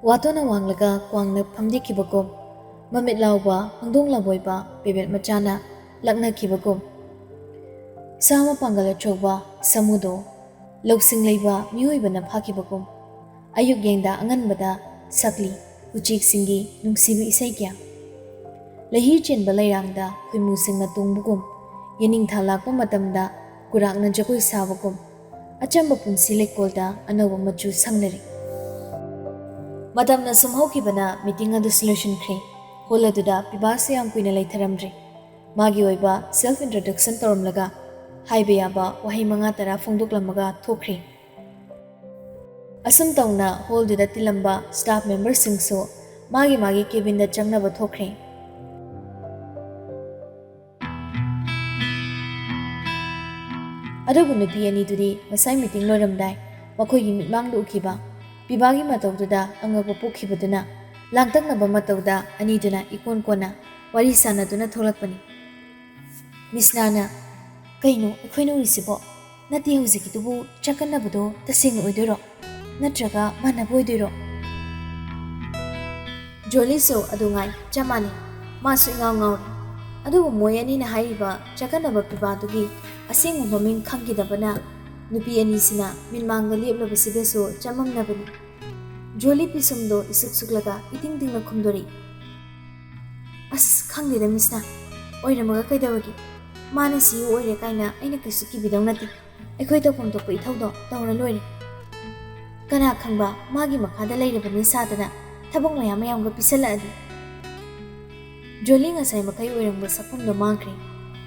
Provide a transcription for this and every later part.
Watona wanglaga kwangna phamdi kibagom mamit lawba hangdong laboiba pebet machana lakna kibagom sama pangala choba samudo loksing leiba mioibana phakibagom ayuk yengda anganbada sakli uchik singi nungsibi isai kya lahi chenba lairangda khuimu singna tungbugum yening thalakpa matamda kurakna jakoi sabagum achamba punsi lekolda anoba machu sangnari madamna sumhaukibana meeting adu solution khre hol aduda pibase yang kuina leitharamdri magi oiba self introduction torumlaga haibe yaba wahi manga tara phongdoklamaga thokre asum tawna hol duda tilamba staff members singso magi cabin da changnaba thokre adugu nupi ani dudi masai meeting loramdai makhoigi mitmangdu ukiba Pibagi matauda angapa pukhibaduna langtaknaba matauda aniduna ikon kona wari sanaduna tholakpani misnana kaino ekhoino risibo nati huzikitubu chakanabado tasing oidoro natraga manabo oidoro joliso adungai chamani masu ngaw adugu moyani na haiba chakanaba pibadugi asing maming khangidabana nupi anisina minmangda leblabasidaso chamamnabani joli pisumdo isuk suklaga iting tingna khumdori as khangdida misna oiramaga kaidawagi mana si oire kaina aina kisuki bidawnati ekhoi to pom to ko ithaudo tawra loire kana khangba magi makhada leirabani sadana thabong mayam ga pisaladi joli ngasai makai oirangba saphumdo mangkre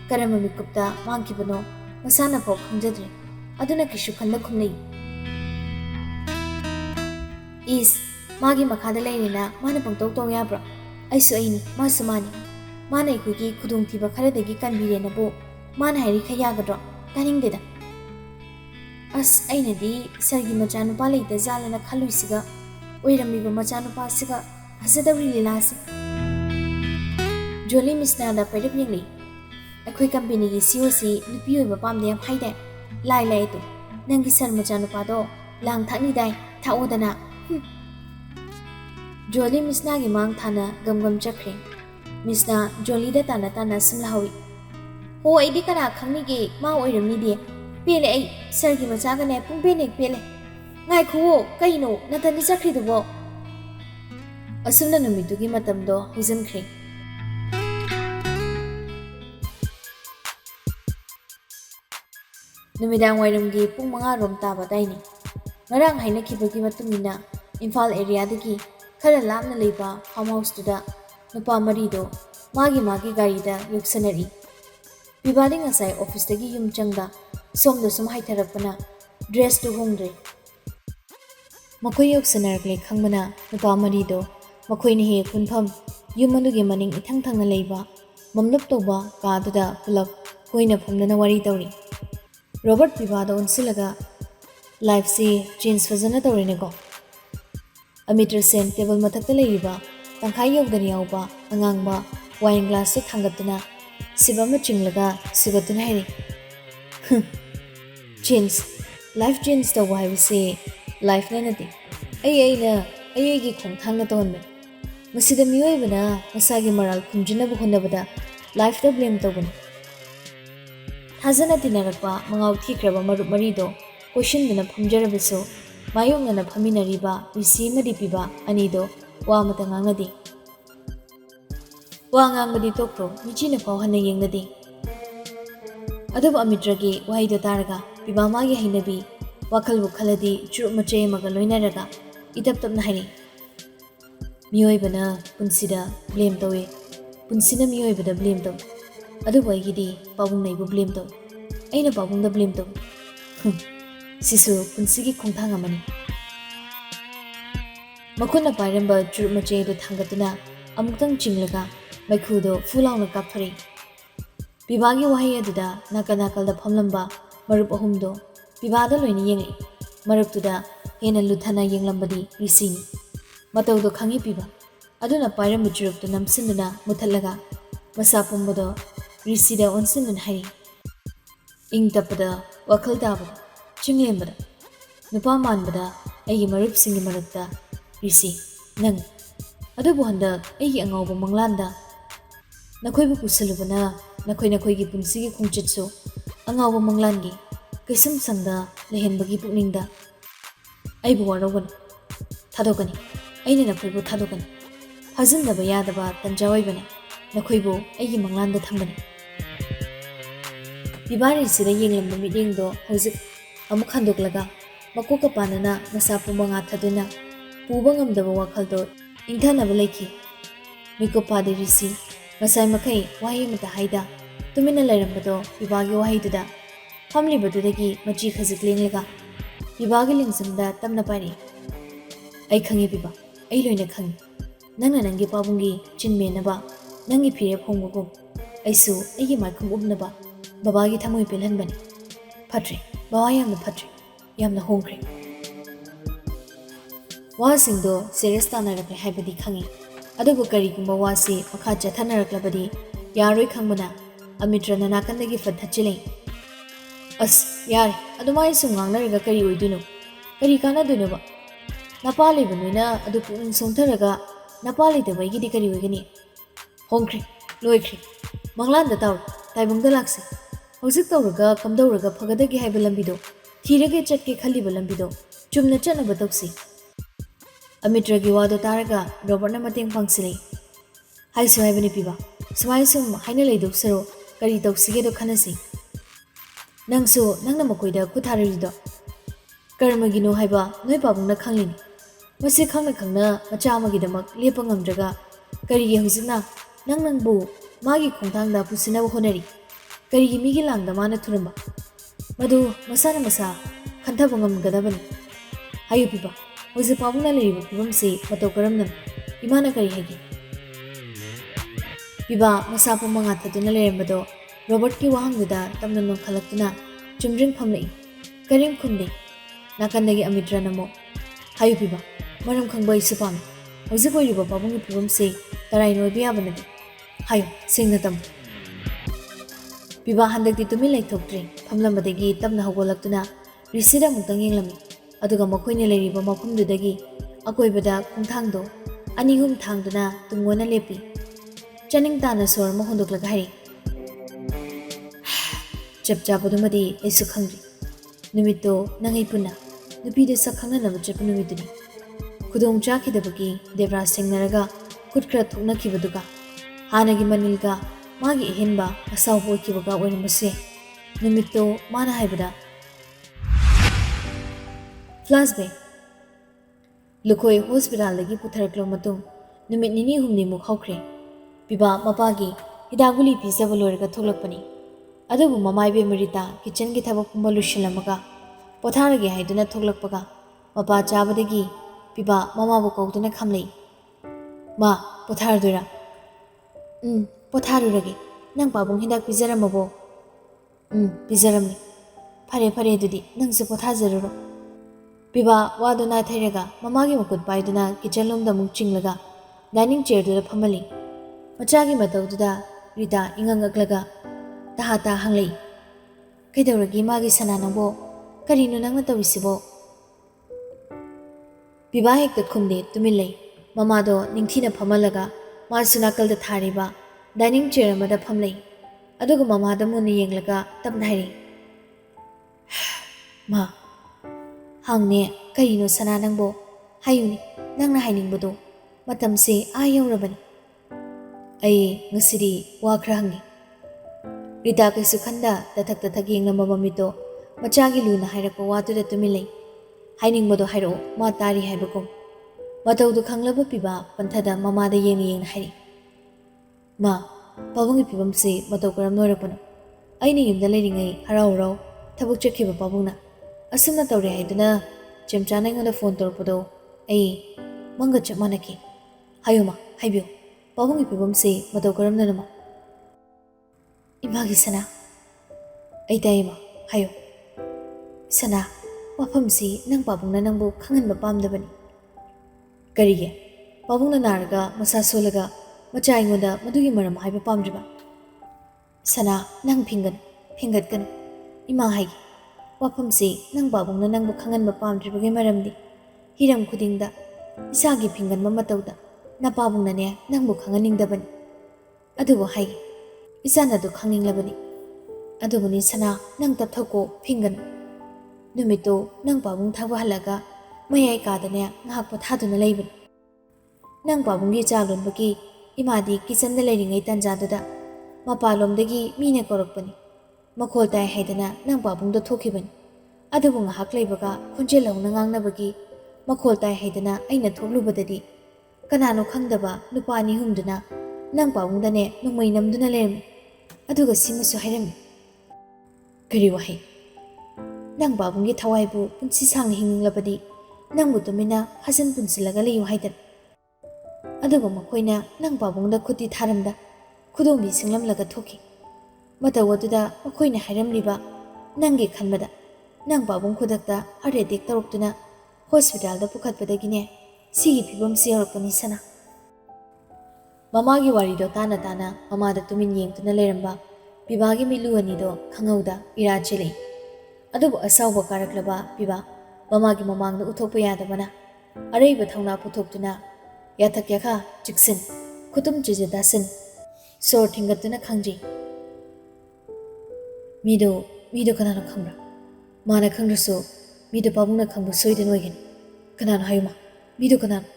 karama mikupta mangkibano masana pok khangjadre aduna kishu khanda khumnei is magi makhada lairina mana pangtau tong yabra aisu aini masu mani mana ikugi khudung thiba kharadagi kanbirena bo mana hairi khayagadro taningdeda as aina di sargi machanu pa leita zalana khaluisiga oiramiba machanu pa siga hasadawri lilasi joli misna da pairip ningli akhoi company gi COC nupi oiba pamde yam haide lai to nangi sar machanu pa do lang thakni dai thaodana Joli misna gi mang thana gamgam chakre misna joli da tana simlahawi ho aidi kana khangni gi ma oiramni de pele ai sar gi macha ga ne pung bene pele ngai kho kaino natani chakri dubo asumna numitu gi matam do huzan khre numidang wairam gi pung manga rom ta bataini ngarang haina khibagi matungina Imphal area dagi khara lamna leiba farm house tuda nupa marido magi gari da yuksanari bibadi ngasai office dagi yum changda somdo sum haitharakpana dress tu hongre makoi yuksanarkle khangmana nupa marido makoi ni he khunpham yum adugi maning ithang thangna leiba mamlap toba ka duda pulap koina phumna wari tawri Robert bibada onsilaga life se change fazana tawrine ko Ameter sen table mathakta leiba tangkhai yogdani yauba angangba wine glass su thangatuna sibama chinglaga sugatuna hairi change life change to why we say life nanati ai gi khong thangna tonme masida miyoibana masagi maral khumjina bu honabada life da blame tobani hazana dinarakpa mangaw thikraba marup marido question dina phumjarabaso mayongna phaminariba risi madipiba anido wa mata ngangadi wa ngangadi tokro michina pawhana yengnadi aduba amitragi waido taraga piba magi hainabi wakhalbu khaladi churu mache maga loinaraga itaptapna haini miyoibana punsida blame tawe punsina miyoibada blame taw aduba igidi pabung naibu blame taw aina pabung da blame taw Sisu punsigi khongthang amani makuna pairamba chur mache do thangatuna amuktang chinglaga maikhudo fulauna kapthari bibagi wahi aduda nakal da phamlamba marup ahumdo bibada loini yengi maruptuda hena luthana yenglambadi risini matawdo khangi piba aduna pairamba churupto namsinduna muthallaga masa pumbado risida onsinun hari ing tapada wakhal dabada Chinglembada nupa manbada ayi marup singi marakta risi Nang, adubu handak aigi angauba manglanda. Nakoibu pusalubana, nakoigi punsigi khongchitsu, angauba manglangi, kaisam sangda lehenbagi pukningda. Aibu warogani, thadokani, aine nakoibu thadokani. Fazindaba yadaba tanjawaibani, nakoibu aigi manglanda thambani. Bibari sida yenglamba midyengdo hauzik amuk handoklaga, makoka panana masapu manga thaduna, puba ngamdaba wakhaldo ingthanaba laiki. Mikopa risi, masai makai wahi mata haida, tumina lairambado bibagi wahiduda, family badudagi machi khazik lenglaga, bibagi lingsamda tamna pari. Ai khangi biba, ai loina khangi. Nangna nangi pabungi chinmenaba, nangi phire phongugum, aisu aigi maikhum ubnaba, babagi thamoi pelhanbani. Phatri, bawa yamna phatri, yamna hongkre. Wasingdo serious tanarakle haibadi khangi. Adubu karigumba wasi makha chathanaраklabadi yaroi khangmana amitra nanakandagi fadhachile as yari adumai sum ngangnariga kari oiduno kari kana dunoba napali banoina adu puning songtharaga napali dabai gidi kari oigani hongkri loikri manglanda taw taibungda lakse hojik tawraga kamdawraga phagadagi haiba lambido thirage chatke khaliba lambido chumna chanaba tawsi Amitra wado taraga Robert na mating pangsili. Hai sumay bani piba. Sumay sum hai na laydok saro kari tok sige do khanasi. Nang su nang na makoida kuthari do. Karma gino hai ba noi babung na khanglini. Masi khangna macha amagi damak lepa ngamdraga kari gi huzina nang bu magi khongthang da pusina honari. Kari gi migi lang da mana thuramba. Madu masa khantha bangam gadabani. Hayu piba. Hojik pabungna leriba pibamsi matau karamnam imana kari hagi. Piba masapu manga thaduna lerambado Robert ki wahangduda tamna nongkhalaktuna chumring phamlai. Karim khunde nakandagi amitra namo. Hayu piba maram khangba isu pam. Hojik oiriba pabungi pibamsi tarai noibi yabanadi. Hayu singna tam. Piba handakti tumi laithoktre phamlambadagi tamna hogolaktuna risida muktang yenglami. Aduga makoina leriba mafumdudagi akoibada khongthangdo anihum thangduna tungona lepi chaning tana sor ma hondoklaga hari chapchapodumadi esu khangri numitto nangai puna nupide sakhangna naba chappu numituni khudong chakhidabagi devra singnaraga khutkra thukna kibaduga hanagi manilga magi ehenba asaw boikibaga oinamase numitto mana haibada Flashback. Lukoi hospital lagi putharaklo matung numit nini humni muk hawkre. Piba mapagi hidaguli pisaba loiraga tholakpani. Adubu mamai be marita kitchen gi thabak kumba lushilamaga potharage haiduna tholakpaga mapa chabadagi piba mama bu kauduna khamlei. Ma potharduira. Potharurage. Nang pabung hidak pijaramabo. Pijaramni. Phare dudi nang se pothazaruro. Piba waduna thairaga mamagi makut paiduna kitchen lomda muk chinglaga dining chair duda phamali machagi matawduda Rita ingangaklaga tahata hanglei kaidawragi magi sananabo karino nangna tawisibo Piba hekta khumde tumilei mamado ningthina phamalaga masuna kalda thariba dining chair amada phamlei aduga mamada munni yenglaga tamnhairi ma Hangne karino sana nangbo hayuni nangna hainingbodo matamse ayawrabani ai ngasiri wakra hangi Rita kaisu khanda tathak yengnamba mamito machagi luna hairakpa watuda tumilei hainingbodo hairo ma tari haibakom matawdu khanglaba piba panthada mamada yengna hairi ma pabungi pibamse mataw karam noirakpano aina yumda leiringai harau thabuk chakhiba pabungna Asumna tawre haiduna chemchana ngada phone torpado ai manga chamanaki hayoma haibyo pabungi pibamse mataw karamna nama imagi sana ai taima hayo sana wafamsi nang pabungna nangbu khanganba pamdabani karige pabungna naraga masa solaga macha ingoda madugi maram haiba pamdriba sana nang phingatkan ima haigi Wafamsi nang babungna nangbu khanganba pamdribagi maramdi hiram khudingda Isagi pingan mamatawda napabungnane nangbu khanganingdabani adubu hai isana du khangninglabani adubuni sana nang tapthako pingan numito nang pabung thagwa halaga mayai kadane ngahak pothaduna leibani nang pabunggi chaglonbagi imadi kitchen da leiringai tanjaduda mapalomdagi mine korakpani makhol tai haidana nang pabungdo thokibani adubu ngahak leibaga khonjel launa ngangnabagi makhol tai haidana aina thoklubadadi kanano khangdaba nupani humduna nang pabungdane nungmai namduna lermi aduga simasu hairami kari wahai nang pabunggi thawaibu punsi sangna hinglabadi nangbu tumina hasan punsilaga leyu haidan aduga makoina nang pabungda khuti tharamda khudongbi singlamlaga thoki matawaduda makoina hairamliba nangi khanbada nang pabung khudakta aredik taruktuna hospital da pukhatpadagine sigi phibam siyorpani sana mamagi warido tana tana mamada tumin yengtuna leramba bibagi milu anido khangauda irachili adubu asawba karaklaba biba mamagi mamangda uthokpa yadabana areiba thongna puthoktuna yathak yakha chiksin khutum chijadasin sor thingatuna khangji mido kanano khangra mana khangraso mido pabungna khangbu soiden oigen kanano hayuma mido kanano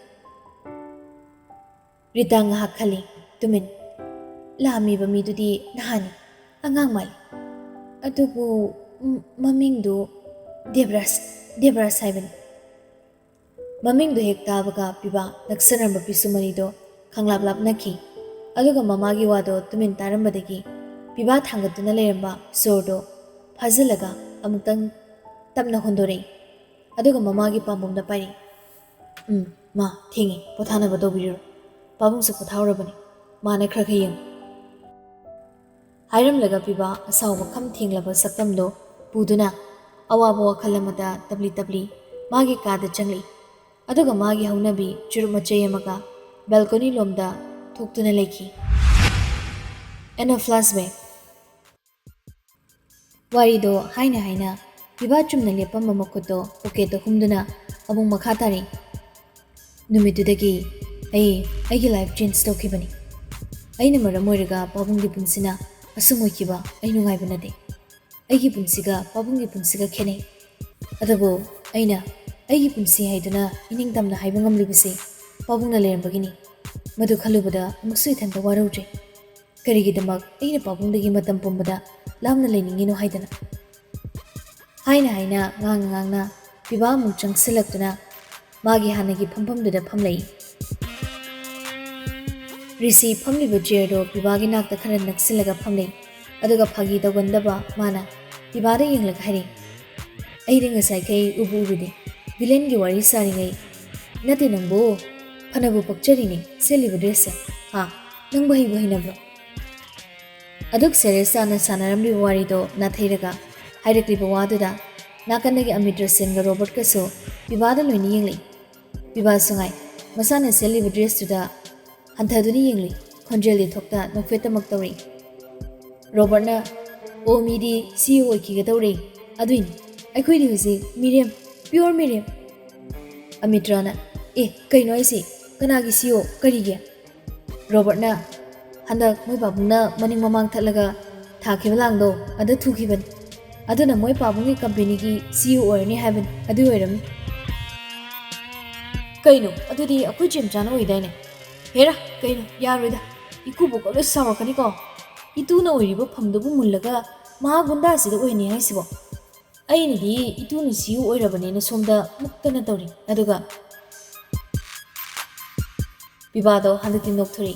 ritang hakhali tumin lami ba midudi nahani angang mali adubu mamingdu Debras haibani mamingdu hek tabaga piba naksanamba pisumanido khanglap nakhi aduga mamagi wado tumin tarambadagi piba thangatuna leramba sordo phazalaga amutang tapna hondore aduga mamagi pambumda pari ma thingi pothana ba dobiro pabungse pothawrabani mana khra khayeng hairam laga piba asawba kham thinglaba saktamdo puduna awaba wakhalamada tabli magi kada changli aduga magi haunabi churumachai amaga balcony lomda thoktuna lekhi and a flashback warido haina piba chumna lepam mamakhudo poketo humduna abung makha tari numitudagi aigi life change tokibani aina maramoiraga pabunggi punsina asumoikiba ainu ngaibanade aigi punsiga pabunggi punsiga khene adabu aina aigi punsi haiduna ining tamna haiba ngamlibase pabungna lerambagini madu khalubada amuksui thanta warauje karigidamak aina pabungdagi matam pumbada lamna leningino haidana haina ngangna piba mu changsilaktuna magi hanagi phampamduda phamlei risi phamliba chairdo pibagi nakta khara naksilaga phamlei aduga phagi dawandaba mana pibada yenglaga hari aiding ngasai kai ubu ubide villain gi wari sari ngai nate nangbo phanabu pakchari ni seliba dress ha nangbo hi bohinabro aduk seresa na sanaramli wari do na thairaga hairakli bawaduda nakanagi amitra senga robert kaso pibada loini yenglei piba sungai masana seliba dress tuda hanthaduni yengli khonjeli thokta nokfeta maktawi robert na o midi CEO oikiga tawre aduini aikhoidi husi miriam pure miriam amitra na kaino aisi kanagi CEO karige robert na handak moi babungna maning mamang thallaga thakhiba langdo ada thukiban aduna moi babungi company gi CEO oirni haben adu oiram kaino adudi akhoi jim jana oidaine hera kaino yaroida ikubu ko sarakani ko ituna oiribo phamdubu mullaga ma gunda sida oini haisibo aini di ituna siu oirabani na somda muktana tawri aduga bibado handati nokthuri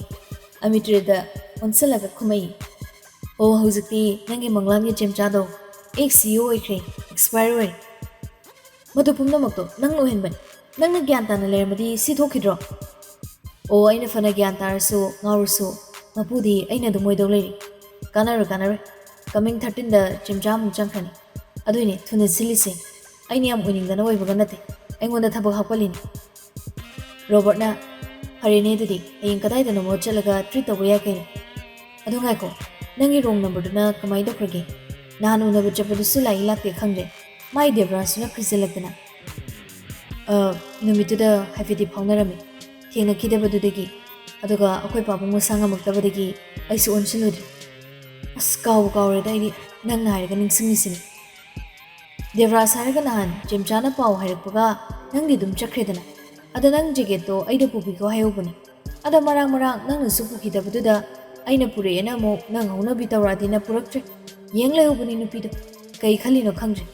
amitreda onsalaga khumai o hujikti nangi manglamgi chemchado ek siu oikre expire oi madu pumna makto nang lohenban nangna gyan tana lermadi si thokidro o aina fana gyan tarasu ngaurusu mapudi aina du moido leri kanar coming 13 da chimjam changkhani aduini thuna silise aini am winning dana oibaga nate aingonda thabak hapalini robert na harine dudi ayin kadai dana mo chalaga treat to ya kai adunga ko nangi wrong number duna kamai do khage nanu na bachapadu sulai lakte khangre mai debra suna khiselakna ꯅꯨꯃꯤꯠꯇꯨꯗ ꯍꯥꯏꯐꯦꯠꯇꯤ ꯐꯥꯎꯅꯔꯝꯃꯤ ꯊꯦꯡꯅꯈꯤꯗꯕꯗꯨꯗꯒꯤ ꯑꯗꯨꯒ ꯑꯩꯈꯣꯏ ꯄꯥꯕꯨꯡ ꯃꯁꯥ ꯉꯝꯃꯛꯇꯕꯗꯒꯤ ꯑꯩꯁꯨ ꯑꯣꯟꯁꯤꯜꯂꯨꯗ꯭ꯔꯦ ꯑꯁ ꯀꯥꯎꯔꯦꯗ ꯑꯩꯗꯤ ꯅꯪꯅ ꯍꯥꯏꯔꯒ ꯅꯤꯡꯁꯤꯡꯉꯤꯁꯤꯅꯤ ꯗꯦꯕ꯭ꯔꯥꯖ ꯍꯥꯏꯔꯒ ꯅꯍꯥꯟ ꯖꯦꯝꯆꯥꯅ ꯄꯥꯎ ꯍꯥꯏꯔꯛꯄꯒ ꯅꯪꯗꯤ ꯑꯗꯨꯝ ꯆꯠꯈ꯭ꯔꯦꯗꯅ ꯑꯗ ꯅꯪ ꯖꯦꯀꯦꯠꯇꯣ ꯑꯩꯗ ꯄꯨꯕꯤꯈꯣ ꯍꯥꯏꯍꯧꯕꯅꯤ ꯑꯗ ꯃꯔꯥꯡ ꯅꯪꯅꯁꯨ ꯄꯨꯈꯤꯗꯕꯗꯨꯗ ꯑꯩꯅ ꯄꯨꯔꯛꯑꯦꯅ ꯑꯃꯨꯛ ꯅꯪ ꯍꯧꯅꯕꯤ ꯇꯧꯔꯛꯑꯗꯤꯅ ꯄꯨꯔꯛꯇ꯭ꯔꯦ ꯌꯦꯡ ꯂꯩꯍꯧꯕꯅꯤ ꯅꯨꯄꯤꯗꯣ ꯀꯩ ꯈꯜꯂꯤꯅꯣ ꯈꯪꯗ꯭ꯔꯦ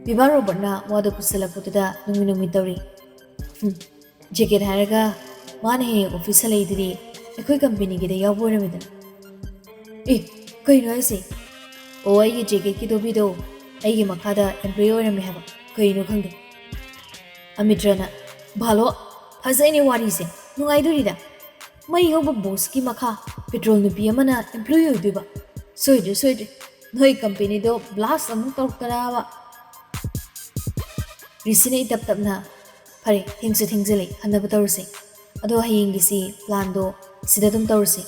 ꯕꯤꯕꯥ ꯔꯣꯕꯔꯠꯅ ꯋꯥꯗꯣ ꯄꯨꯁꯜꯂꯛꯄꯗꯨꯗ ꯅꯨꯃꯤ ꯇꯧꯔꯤ ꯖꯦꯀꯦꯠ ꯍꯥꯏꯔꯒ ꯃꯥꯅ ꯍꯦꯛ ꯑꯣꯐꯤꯁ ꯍꯜꯂꯛꯏꯗꯨꯗꯤ ꯑꯩꯈꯣꯏ ꯀꯝꯄꯦꯅꯤꯒꯤꯗ ꯌꯥꯎꯕ ꯑꯣꯏꯔꯝꯃꯤꯗꯅ ꯑꯦ ꯀꯩꯅꯣ ꯍꯥꯏꯁꯦ ꯑꯣ ꯑꯩꯒꯤ ꯖꯦꯀꯦꯠꯀꯤ ꯗꯣꯕꯤꯗꯣ ꯑꯩꯒꯤ ꯃꯈꯥꯗ ꯑꯦꯝꯄ꯭ꯂꯣꯌꯤ ꯑꯣꯏꯔꯝꯃꯦ ꯍꯥꯏꯕ ꯀꯩꯅꯣ ꯈꯪꯗꯦ ꯑꯃꯤꯇ꯭ꯔꯅ ꯚꯥꯂꯣ ꯐꯖꯩꯅꯦ ꯋꯥꯔꯤꯁꯦ ꯅꯨꯡꯉꯥꯏꯗꯣꯔꯤꯗ ꯃꯩ ꯍꯧꯕ ꯕꯣꯁꯀꯤ ꯃꯈꯥ ꯄꯦꯇ꯭ꯔꯣꯜ ꯅꯨꯄꯤ ꯑꯃꯅ ꯑꯦꯝꯄ꯭ꯂꯣꯌꯤ ꯑꯣꯏꯗꯣꯏꯕ ꯁꯣꯏꯗ꯭ꯔꯦ ꯅꯣꯏ ꯀꯝꯄꯦꯅꯤꯗꯣ ꯕ꯭ꯂꯥꯁ ꯑꯃꯨꯛ ꯇꯧꯔꯛꯇꯅꯕ ꯔꯤꯁꯤꯅ ꯏꯇꯞ ꯇꯞꯅ ꯐꯔꯦ ꯊꯦꯡꯁꯨ ꯊꯦꯡꯖꯤꯜꯂꯦ ꯍꯟꯅꯕ ꯇꯧꯔꯁꯦ ꯑꯗꯣ ꯍꯌꯦꯡꯒꯤꯁꯤ ꯄ꯭ꯂꯥꯟꯗꯣ ꯁꯤꯗ ꯑꯗꯨꯝ ꯇꯧꯔꯁꯤ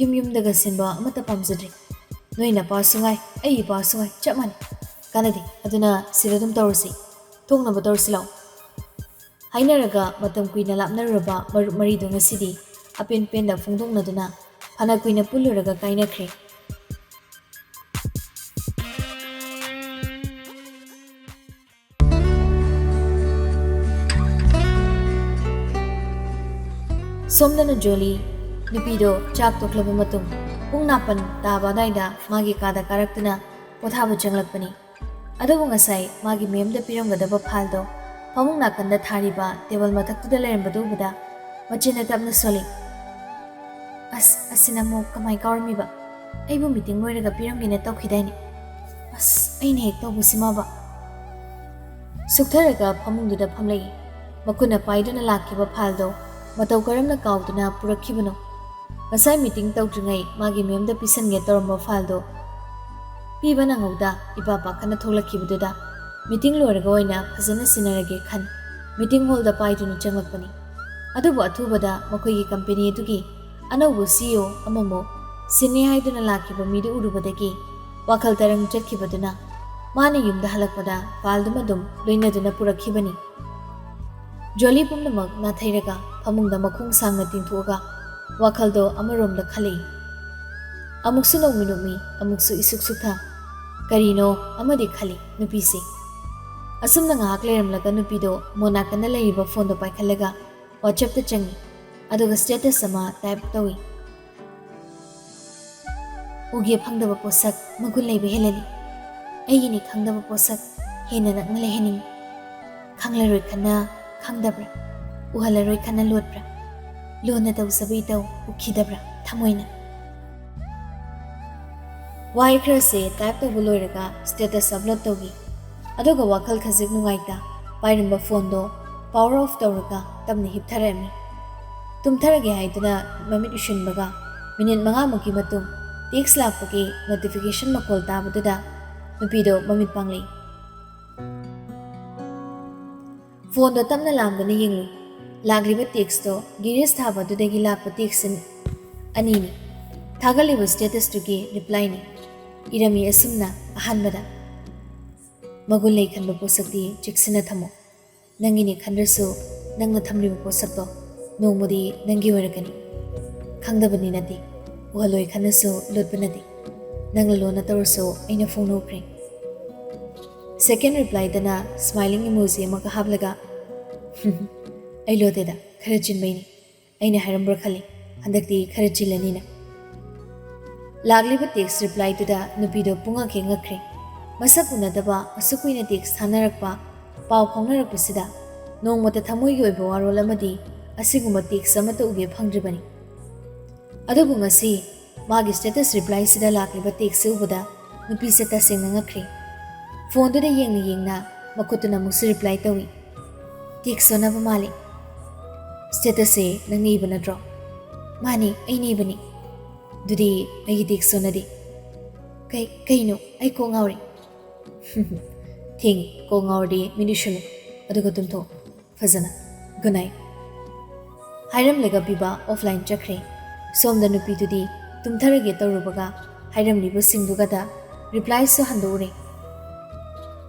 ꯌꯨꯝꯗꯒ ꯁꯤꯟꯕ ꯑꯃꯠꯇ ꯄꯥꯝꯖꯗ꯭ꯔꯦ ꯅꯣꯏ ꯅꯄꯥꯁꯨ ꯉꯥꯏ ꯑꯩ ꯏꯄꯥꯁꯨ ꯉꯥꯏ ꯆꯞ ꯃꯥꯟꯅꯩ ꯀꯥꯟꯅꯗꯦ ꯑꯗꯨꯅ ꯁꯤꯗ ꯑꯗꯨꯝ ꯇꯧꯔꯁꯤ ꯊꯣꯛꯅꯕ ꯇꯧꯔꯁꯤ ꯂꯥꯛꯑꯣ ꯍꯥꯏꯅꯔꯒ ꯃꯇꯝ ꯀꯨꯏꯅ ꯂꯥꯞꯅꯔꯨꯔꯕ ꯃꯔꯨꯞ ꯃꯔꯤꯗꯣ ꯉꯁꯤꯗꯤ ꯑꯄꯦꯟ ꯄꯦꯟꯗ ꯐꯣꯡꯗꯣꯛꯅꯗꯨꯅ ꯐꯅ ꯀꯨꯏꯅ ꯄꯨꯜꯂꯨꯔꯒ ꯀꯥꯏꯅꯈ꯭ꯔꯦ ꯁꯣꯝꯗꯅ ꯖꯣꯂꯤ ꯅꯨꯄꯤꯗꯣ ꯆꯥꯛ ꯇꯣꯛꯂꯕ ꯃꯇꯨꯡ ꯄꯨꯡ 4 ꯇꯥꯕ ꯑꯗꯥꯏꯗ ꯃꯥꯒꯤ ꯀꯥꯗ ꯀꯥꯔꯛꯇꯨꯅ ꯄꯣꯊꯥꯕ ꯆꯪꯂꯛꯄꯅꯤ ꯑꯗꯨꯕꯨ ꯉꯁꯥꯏ ꯃꯥꯒꯤ ꯃꯦꯝꯗ ꯄꯤꯔꯝꯒꯗꯕ ꯐꯥꯏꯜꯗꯣ ꯐꯃꯨꯡ ꯅꯥꯀꯟꯗ ꯊꯥꯔꯤꯕ ꯇꯦꯕꯜ ꯃꯊꯛꯇꯨꯗ ꯂꯩꯔꯝꯕꯗꯨ ꯎꯕꯗ ꯃꯆꯤꯟꯅ ꯇꯞꯅ ꯁꯣꯜꯂꯤ ꯑꯁꯤꯅ ꯑꯃꯨꯛ ꯀꯃꯥꯏ ꯀꯥꯎꯔꯝꯃꯤꯕ ꯑꯩꯕꯨ ꯃꯤꯇꯤꯡ ꯂꯣꯏꯔꯒ ꯄꯤꯔꯝꯒꯦꯅ ꯇꯧꯈꯤꯗꯥꯏꯅꯦ ꯑꯩꯅ ꯍꯦꯛ ꯇꯧꯕꯁꯤꯃꯕ ꯁꯨꯛꯊꯔꯒ ꯐꯃꯨꯡꯗꯨꯗ ꯐꯝꯂꯛꯏ ꯃꯈꯨꯠꯅ ꯄꯥꯏꯗꯨꯅ ꯂꯥꯛꯈꯤꯕ ꯐꯥꯏꯜꯗꯣ ꯃꯇꯧ ꯀꯔꯝꯅ ꯀꯥꯎꯗꯨꯅ ꯄꯨꯔꯛꯈꯤꯕꯅꯣ ꯉꯁꯥꯏ ꯃꯤꯇꯤꯡ ꯇꯧꯗ꯭ꯔꯤꯉꯩ ꯃꯥꯒꯤ ꯃꯦꯝꯗ ꯄꯤꯁꯟꯒꯦ ꯇꯧꯔꯝꯕ ꯐꯥꯏꯜꯗꯣ ꯄꯤꯕ ꯅꯪꯍꯧꯗ ꯏꯄꯥ ꯄꯥꯈꯠꯅ ꯊꯣꯛꯂꯛꯈꯤꯕꯗꯨꯗ ꯃꯤꯇꯤꯡ ꯂꯣꯏꯔꯒ ꯑꯣꯏꯅ ꯐꯖꯅ ꯁꯤꯟꯅꯔꯒꯦ ꯈꯟ ꯃꯤꯇꯤꯡ ꯍꯣꯜꯗ ꯄꯥꯏꯗꯨꯅ ꯆꯪꯂꯛꯄꯅꯤ ꯑꯗꯨꯕꯨ ꯑꯊꯨꯕꯗ ꯃꯈꯣꯏꯒꯤ ꯀꯝꯄꯦꯅꯤ ꯑꯗꯨꯒꯤ ꯑꯅꯧꯕ CEO ꯑꯃꯃꯨꯛ ꯁꯤꯟꯅꯦ ꯍꯥꯏꯗꯨꯅ ꯂꯥꯛꯈꯤꯕ ꯃꯤꯗꯨ ꯎꯔꯨꯕꯗꯒꯤ ꯋꯥꯈꯜ ꯇꯔꯪ ꯆꯠꯈꯤꯕꯗꯨꯅ ꯃꯥꯅ ꯌꯨꯝꯗ ꯍꯜꯂꯛꯄꯗ ꯐꯥꯏꯜꯗꯨꯃ ꯑꯗꯨꯝ ꯂꯣꯏꯅꯗꯨꯅ ꯄꯨꯔꯛꯈꯤꯕꯅꯤ ꯖꯣꯂꯤ ꯄꯨꯝꯅꯃꯛ ꯅꯥꯊꯩꯔꯒ ꯐꯃꯨꯡꯗ ꯃꯈꯣꯡ ꯁꯥꯡꯅ ꯇꯤꯡꯊꯣꯛꯑꯒ ꯋꯥꯈꯜꯗꯣ ꯑꯃꯔꯣꯝꯗ ꯈꯜꯂꯛꯏ ꯑꯃꯨꯛꯁꯨ ꯅꯣꯛꯃꯤ ꯑꯃꯨꯛꯁꯨ ꯏꯁꯨꯛ ꯁꯨꯛꯊ ꯀꯔꯤꯅꯣ ꯑꯃꯗꯤ ꯈꯜꯂꯤ ꯅꯨꯄꯤꯁꯦ ꯑꯁꯨꯝꯅ ꯉꯥꯏꯍꯥꯛ ꯂꯩꯔꯝꯂꯒ ꯅꯨꯄꯤꯗꯣ ꯃꯣꯅꯥꯀꯟꯗ ꯂꯩꯔꯤꯕ ꯐꯣꯟꯗꯣ ꯄꯥꯏꯈꯠꯂꯒ ꯋꯥꯆꯦꯞꯇ ꯆꯪꯉꯤ ꯑꯗꯨꯒ ꯁ꯭ꯇꯦꯇꯁ ꯑꯃ ꯇꯥꯏꯞ ꯇꯧꯏ ꯎꯒꯦ ꯐꯪꯗꯕ ꯄꯣꯠꯁꯛ ꯃꯒꯨꯟ ꯂꯩꯕ ꯍꯦꯜꯂꯅꯤ ꯑꯩꯒꯤꯅꯤ ꯈꯪꯗꯕ ꯄꯣꯠꯁꯛ ꯍꯦꯟꯅ ꯅꯛꯅ ꯂꯩꯍꯟꯅꯤꯡꯉꯤ ꯈꯪꯂꯔꯣꯏ ꯈꯟꯅ ꯈꯪꯗꯕ꯭ꯔꯥ ꯎꯍꯜꯂꯔꯣꯏ ꯈꯟꯅ ꯂꯣꯠꯄ꯭ꯔꯥ ꯂꯣꯟꯅ ꯇꯧꯖꯕ ꯏꯇꯧ ꯎꯈꯤꯗꯕ꯭ꯔꯥ ꯊꯃꯣꯏꯅ ꯋꯥꯍꯩ ꯈꯔꯁꯦ ꯇꯥꯏꯞ ꯇꯧꯕ ꯂꯣꯏꯔꯒ ꯁ꯭ꯇꯦꯇꯁ ꯑꯞꯂꯣꯗ ꯇꯧꯈꯤ ꯑꯗꯨꯒ ꯋꯥꯈꯜ ꯈꯖꯤꯛ ꯅꯨꯡꯉꯥꯏꯇ ꯄꯥꯏꯔꯝꯕ ꯐꯣꯟꯗꯣ ꯄꯥꯋꯔ ꯑꯣꯐ ꯇꯧꯔꯒ ꯇꯞꯅ ꯍꯤꯞꯊꯔꯝꯃꯤ ꯇꯨꯝꯊꯔꯒꯦ ꯍꯥꯏꯗꯨꯅ ꯃꯃꯤꯠꯎꯏꯁꯤꯟꯕꯒ ꯃꯤꯅꯤꯠ 5ꯃꯨꯛꯀꯤ ꯃꯇꯨꯡ ꯇꯦꯛꯁ ꯂꯥꯛꯄꯒꯤ ꯅꯣꯇꯤꯐꯤꯀꯦꯁꯟ ꯃꯈꯣꯜ ꯇꯥꯕꯗꯨꯗ ꯅꯨꯄꯤꯗꯣ ꯃꯃꯤꯠ ꯄꯥꯡꯂꯛꯏ ꯐꯣꯟꯗꯣ ꯇꯞꯅ ꯂꯥꯝꯗꯨꯅ ꯌꯦꯡꯂꯨꯏ ꯂꯥꯛꯂꯤꯕ ꯇꯦꯛꯁꯇꯣ ꯒꯤꯔꯤꯁ ꯊꯥꯕꯗꯨꯗꯒꯤ ꯂꯥꯛꯄ ꯇꯦꯛꯁ ꯑꯅꯤꯅꯤ ꯊꯥꯒꯠꯂꯤꯕ ꯁ꯭ꯇꯦꯇꯁꯇꯨꯒꯤ ꯔꯤꯄ꯭ꯂꯥꯏꯅꯤ ꯏꯔꯝꯃꯤ ꯑꯁꯨꯝꯅ ꯑꯍꯥꯟꯕꯗ ꯃꯒꯨꯟ ꯂꯩ ꯈꯟꯕ ꯄꯣꯠꯁꯛꯇꯤ ꯆꯦꯛꯁꯤꯟꯅ ꯊꯝꯃꯣ ꯅꯪꯒꯤꯅꯤ ꯈꯟꯗ꯭ꯔꯁꯨ ꯅꯪꯅ ꯊꯝꯂꯤꯕ ꯄꯣꯠꯁꯛꯇꯣ ꯅꯣꯡꯃꯗꯤ ꯅꯪꯒꯤ ꯑꯣꯏꯔꯛꯀꯅꯤ ꯈꯪꯗꯕꯅꯤ ꯅꯠꯇꯦ ꯎꯍꯜꯂꯣꯏ ꯈꯟꯅꯁꯨ ꯂꯣꯠꯄ ꯅꯠꯇꯦ ꯅꯪꯅ ꯂꯣꯟꯅ ꯇꯧꯔꯁꯨ ꯑꯩꯅ ꯐꯣꯡꯗꯣꯛꯈ꯭ꯔꯦ ꯁꯦꯀꯦꯟ ꯔꯤꯄ꯭ꯂꯥꯏꯗꯅ ꯁ꯭ꯃꯥꯏꯂꯤꯡ ꯏꯃꯣꯖꯤ ꯑꯃꯒ ꯍꯥꯞꯂꯒ ꯑꯩ ꯂꯣꯠꯇꯦꯗ ꯈꯔ ꯆꯤꯟꯕꯩꯅꯤ ꯑꯩꯅ ꯍꯥꯏꯔꯝꯕ꯭ꯔꯥ ꯈꯜꯂꯤ ꯍꯟꯗꯛꯇꯤ ꯈꯔ ꯆꯤꯜꯂꯅꯤꯅ ꯂꯥꯛꯂꯤꯕ ꯇꯦꯛꯁ ꯔꯤꯄ꯭ꯂꯥꯏꯗꯨꯗ ꯅꯨꯄꯤꯗꯣ ꯄꯨꯡꯉꯛ ꯍꯦꯛ ꯉꯛꯈ꯭ꯔꯦ ꯃꯁꯛ ꯎꯅꯗꯕ ꯑꯁꯨꯛ ꯀꯨꯏꯅ ꯇꯦꯛꯁ ꯊꯥꯅꯔꯛꯄ ꯄꯥꯎ ꯐꯥꯎꯅꯔꯛꯄꯁꯤꯗ ꯅꯣꯡꯃꯇ ꯊꯃꯣꯏꯒꯤ ꯑꯣꯏꯕ ꯋꯥꯔꯣꯜ ꯑꯃꯗꯤ ꯑꯁꯤꯒꯨꯝꯕ ꯇꯦꯛꯁ ꯑꯃꯠꯇ ꯎꯒꯦ ꯐꯪꯗ꯭ꯔꯤꯕꯅꯤ ꯑꯗꯨꯕꯨ ꯉꯁꯤ ꯃꯥꯒꯤ ꯁ꯭ꯇꯦꯇꯁ ꯔꯤꯄ꯭ꯂꯥꯏꯁꯤꯗ ꯂꯥꯛꯂꯤꯕ ꯇꯦꯛꯁꯁꯤ ꯎꯕꯗ ꯅꯨꯄꯤꯁꯦ ꯇꯁꯦꯡꯅ ꯉꯛꯈ꯭ꯔꯦ ꯐꯣꯟꯗꯨꯗ ꯌꯦꯡꯅ ꯃꯈꯨꯠꯇꯨꯅ ꯑꯃꯨꯛꯁꯨ ꯔꯤꯄ꯭ꯂꯥꯏ ꯇꯧꯏ ꯇꯦꯛꯁ ꯁꯣꯟꯅꯕ ꯃꯥꯜꯂꯤ ꯁ꯭ꯇꯦꯇꯁꯁꯦ ꯅꯪꯅ ꯏꯕ ꯅꯠꯇ꯭ꯔꯣ ꯃꯥꯅꯤ ꯑꯩꯅ ꯏꯕꯅꯤ ꯑꯗꯨꯗꯤ ꯑꯩꯒꯤ ꯇꯦꯛꯁ ꯁꯣꯟꯅꯗꯦ ꯀꯩꯅꯣ ꯑꯩ ꯀꯣꯛ ꯉꯥꯎꯔꯤ ꯊꯦꯡꯉꯤ ꯀꯣꯛ ꯉꯥꯎꯔꯗꯤ ꯃꯤꯠ ꯎꯏꯁꯤꯜꯂꯨ ꯑꯗꯨꯒ ꯇꯨꯝꯊꯣꯛ ꯐꯖꯅ ꯒꯨꯗ ꯅꯥꯏꯠ ꯍꯥꯏꯔꯝꯂꯒ ꯕꯤꯕꯥ ꯑꯣꯐꯂꯥꯏꯟ ꯆꯠꯈ꯭ꯔꯦ ꯁꯣꯝꯗ ꯅꯨꯄꯤꯗꯨꯗꯤ ꯇꯨꯝꯊꯔꯒꯦ ꯇꯧꯔꯨꯕꯒ ꯍꯥꯏꯔꯝꯂꯤꯕꯁꯤꯡꯗꯨꯒꯗ ꯔꯤꯄ꯭ꯂꯥꯏꯁꯨ ꯍꯟꯗꯣꯛꯎꯔꯦ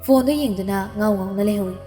ꯐꯣꯟꯗꯣ ꯌꯦꯡꯗꯨꯅ ꯉꯥꯎꯅ ꯂꯩꯍꯧꯏ